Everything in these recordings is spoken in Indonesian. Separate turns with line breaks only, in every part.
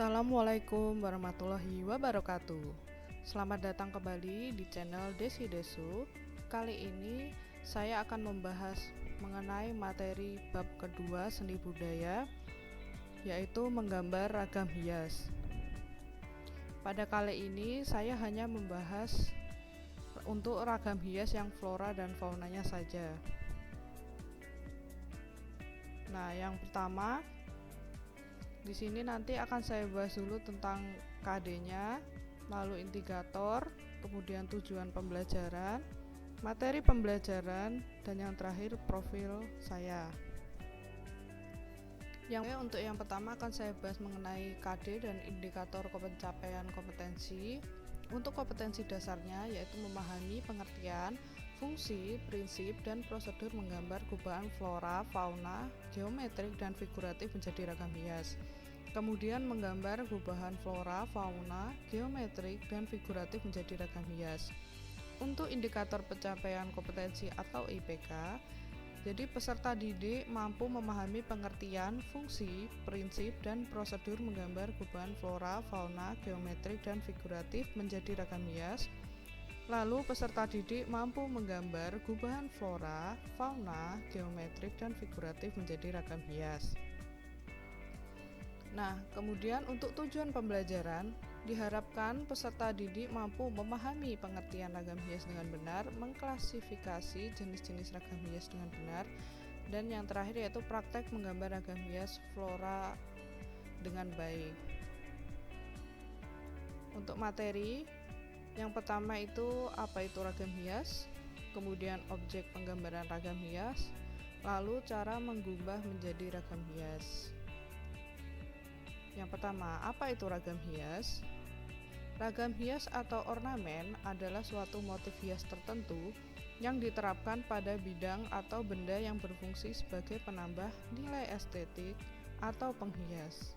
Assalamualaikum warahmatullahi wabarakatuh. Selamat datang kembali di channel Desi Desu. Kali ini saya akan membahas mengenai materi bab kedua seni budaya, yaitu menggambar ragam hias. Pada kali ini saya hanya membahas untuk ragam hias yang flora dan faunanya saja. Nah, yang pertama di sini nanti akan saya bahas dulu tentang KD-nya, lalu indikator, kemudian tujuan pembelajaran, materi pembelajaran, dan yang terakhir profil saya. Untuk yang pertama akan saya bahas mengenai KD dan indikator pencapaian kompetensi. Untuk kompetensi dasarnya yaitu memahami pengertian, fungsi, prinsip, dan prosedur menggambar gubahan flora, fauna, geometrik, dan figuratif menjadi ragam hias. Kemudian menggambar gubahan flora, fauna, geometrik, dan figuratif menjadi ragam hias. Untuk indikator pencapaian kompetensi atau IPK, jadi peserta didik mampu memahami pengertian, fungsi, prinsip, dan prosedur menggambar gubahan flora, fauna, geometrik, dan figuratif menjadi ragam hias. Lalu peserta didik mampu menggambar gubahan flora, fauna, geometrik, dan figuratif menjadi ragam hias. Nah, kemudian untuk tujuan pembelajaran, diharapkan peserta didik mampu memahami pengertian ragam hias dengan benar, mengklasifikasi jenis-jenis ragam hias dengan benar, dan yang terakhir yaitu praktek menggambar ragam hias flora dengan baik. Untuk materi, yang pertama itu apa itu ragam hias, kemudian objek penggambaran ragam hias, lalu cara menggubah menjadi ragam hias. Yang pertama, apa itu ragam hias? Ragam hias atau ornamen adalah suatu motif hias tertentu yang diterapkan pada bidang atau benda yang berfungsi sebagai penambah nilai estetik atau penghias.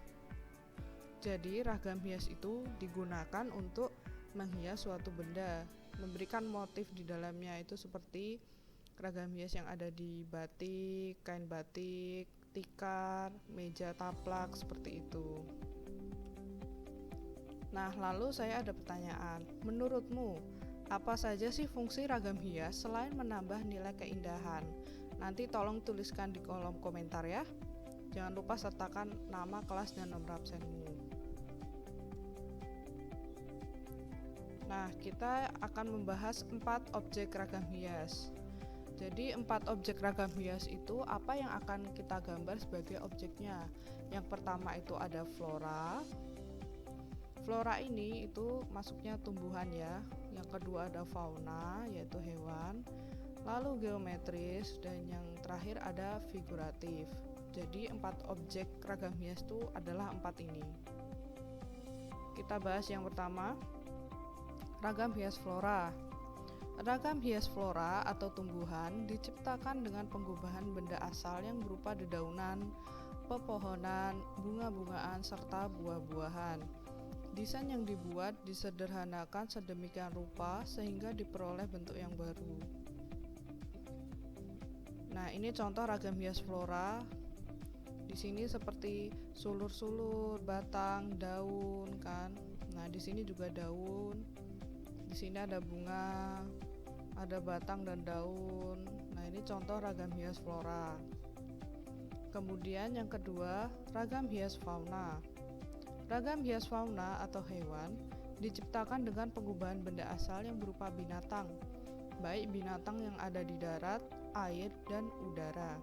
Jadi, ragam hias itu digunakan untuk menghias suatu benda, memberikan motif di dalamnya, itu seperti ragam hias yang ada di batik, kain batik, tikar, meja taplak, seperti itu. Nah, lalu saya ada pertanyaan. Menurutmu, apa saja sih fungsi ragam hias selain menambah nilai keindahan? Nanti tolong tuliskan di kolom komentar ya. Jangan lupa sertakan nama kelas dan nomor absenmu. Nah, kita akan membahas 4 objek ragam hias. Jadi 4 objek ragam hias itu apa yang akan kita gambar sebagai objeknya. Yang pertama itu ada flora. Flora ini itu masuknya tumbuhan ya. Yang kedua ada fauna, yaitu hewan. Lalu geometris, dan yang terakhir ada figuratif. Jadi 4 objek ragam hias itu adalah 4 ini. Kita bahas yang pertama, ragam hias flora. Ragam hias flora atau tumbuhan diciptakan dengan penggubahan benda asal yang berupa dedaunan, pepohonan, bunga-bungaan, serta buah-buahan. Desain yang dibuat disederhanakan sedemikian rupa sehingga diperoleh bentuk yang baru. Nah, ini contoh ragam hias flora. Di sini seperti sulur-sulur, batang, daun kan. Nah, di sini juga daun. Di sini ada bunga, ada batang dan daun. Nah, ini contoh ragam hias flora. Kemudian yang kedua, ragam hias fauna. Ragam hias fauna atau hewan diciptakan dengan pengubahan benda asal yang berupa binatang, baik binatang yang ada di darat, air, dan udara.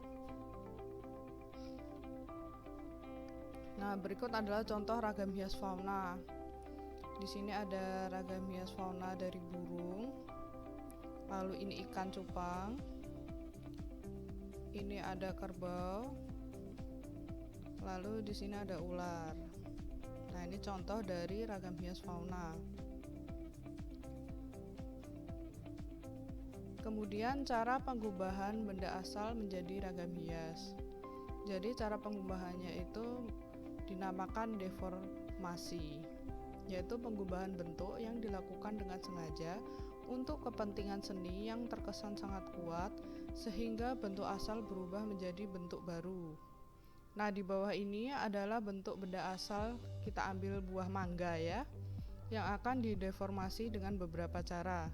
Nah, berikut adalah contoh ragam hias fauna. Di sini ada ragam hias fauna dari burung. Lalu ini ikan cupang. Ini ada kerbau. Lalu di sini ada ular. Nah, ini contoh dari ragam hias fauna. Kemudian cara pengubahan benda asal menjadi ragam hias. Jadi cara pengubahannya itu dinamakan deformasi, yaitu pengubahan bentuk yang dilakukan dengan sengaja untuk kepentingan seni yang terkesan sangat kuat sehingga bentuk asal berubah menjadi bentuk baru. Nah, di bawah ini adalah bentuk benda asal, kita ambil buah mangga ya, yang akan dideformasi dengan beberapa cara.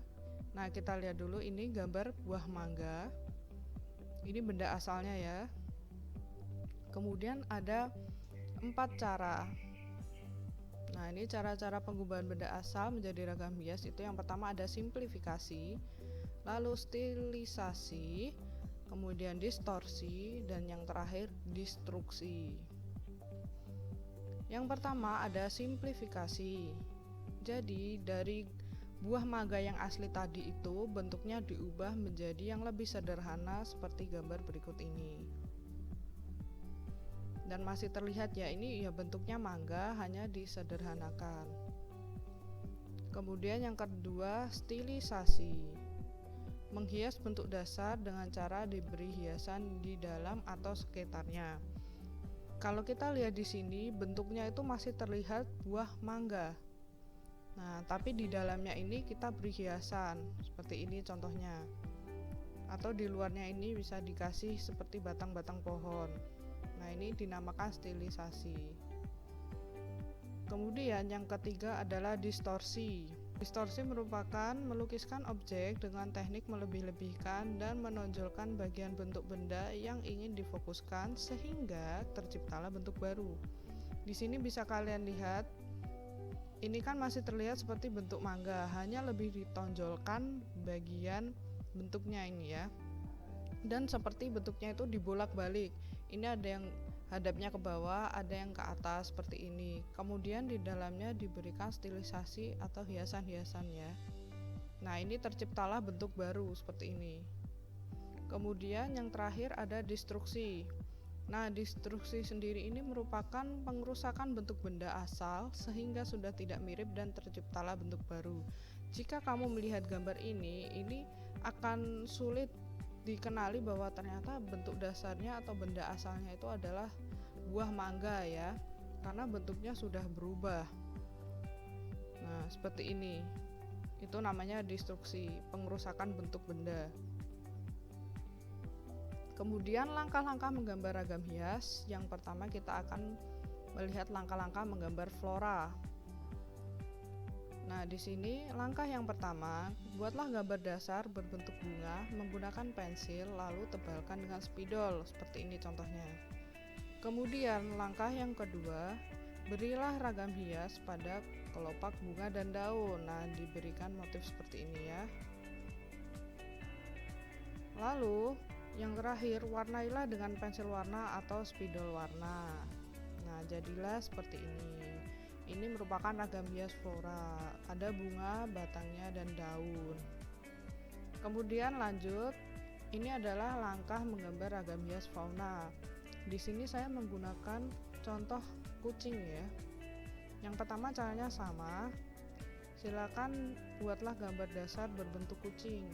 Nah, kita lihat dulu ini gambar buah mangga. Ini benda asalnya ya. Kemudian ada 4 cara. Nah, ini cara-cara pengubahan benda asal menjadi ragam hias itu yang pertama ada simplifikasi, lalu stilisasi, kemudian distorsi, dan yang terakhir destruksi. Yang pertama ada simplifikasi. Jadi dari buah mangga yang asli tadi itu bentuknya diubah menjadi yang lebih sederhana seperti gambar berikut ini. Dan masih terlihat ya, ini ya bentuknya mangga hanya disederhanakan. Kemudian yang kedua stilisasi, menghias bentuk dasar dengan cara diberi hiasan di dalam atau sekitarnya. Kalau kita lihat di sini bentuknya itu masih terlihat buah mangga. Nah, tapi di dalamnya ini kita beri hiasan seperti ini contohnya. Atau di luarnya ini bisa dikasih seperti batang-batang pohon. Nah, ini dinamakan stilisasi. Kemudian yang ketiga adalah distorsi. Distorsi merupakan melukiskan objek dengan teknik melebih-lebihkan dan menonjolkan bagian bentuk benda yang ingin difokuskan sehingga terciptalah bentuk baru. Di sini bisa kalian lihat, ini kan masih terlihat seperti bentuk mangga, hanya lebih ditonjolkan bagian bentuknya ini ya. Dan seperti bentuknya itu dibolak-balik. Ini ada yang hadapnya ke bawah, ada yang ke atas seperti ini. Kemudian di dalamnya diberikan stilisasi atau hiasan-hiasan ya. Nah, ini terciptalah bentuk baru seperti ini. Kemudian yang terakhir ada destruksi. Nah, destruksi sendiri ini merupakan pengerusakan bentuk benda asal sehingga sudah tidak mirip dan terciptalah bentuk baru. Jika kamu melihat gambar ini akan sulit dikenali bahwa ternyata bentuk dasarnya atau benda asalnya itu adalah buah mangga ya, karena bentuknya sudah berubah. Nah, seperti ini. Itu namanya destruksi, pengerusakan bentuk benda. Kemudian langkah-langkah menggambar ragam hias. Yang pertama kita akan melihat langkah-langkah menggambar flora. Nah, di sini langkah yang pertama, buatlah gambar dasar berbentuk bunga menggunakan pensil, lalu tebalkan dengan spidol, seperti ini contohnya. Kemudian langkah yang kedua, berilah ragam hias pada kelopak bunga dan daun. Nah, diberikan motif seperti ini ya. Lalu yang terakhir, warnailah dengan pensil warna atau spidol warna. Nah, jadilah seperti ini. Ini merupakan ragam hias flora, ada bunga, batangnya, dan daun. Kemudian lanjut, ini adalah langkah menggambar ragam hias fauna. Di sini saya menggunakan contoh kucing ya. Yang pertama caranya sama, silakan buatlah gambar dasar berbentuk kucing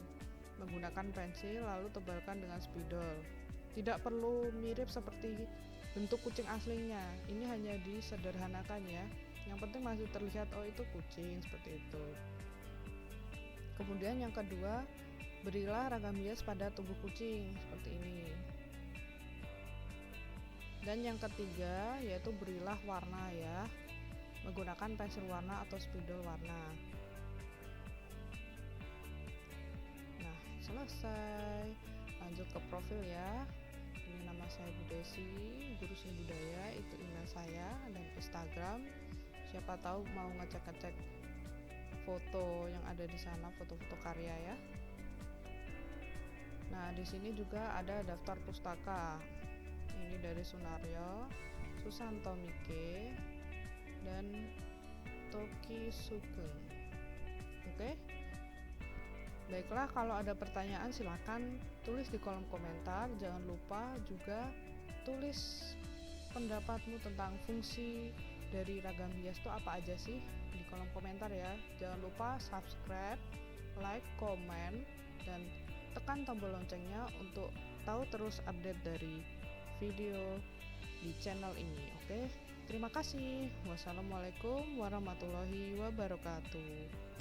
menggunakan pensil, lalu tebalkan dengan spidol. Tidak perlu mirip seperti bentuk kucing aslinya, ini hanya disederhanakan ya. Yang penting masih terlihat, oh itu kucing, seperti itu. Kemudian yang kedua, berilah ragam hias pada tubuh kucing seperti ini. Dan yang ketiga yaitu berilah warna ya, menggunakan pensil warna atau spidol warna. Nah, selesai. Lanjut ke profil ya. Ini nama saya Bu Desi, guru seni budaya, itu email saya dan Instagram. Siapa tahu mau ngecek-ngecek foto yang ada di sana, foto-foto karya ya. Nah, di sini juga ada daftar pustaka. Ini dari Sunaryo, Susanto Mike, dan Toki Sugeng. Oke. Baiklah, kalau ada pertanyaan silakan tulis di kolom komentar. Jangan lupa juga tulis pendapatmu tentang fungsi dari ragam hias itu apa aja sih di kolom komentar ya. Jangan lupa subscribe, like, komen, dan tekan tombol loncengnya untuk tahu terus update dari video di channel ini. Oke, terima kasih. Wassalamualaikum warahmatullahi wabarakatuh.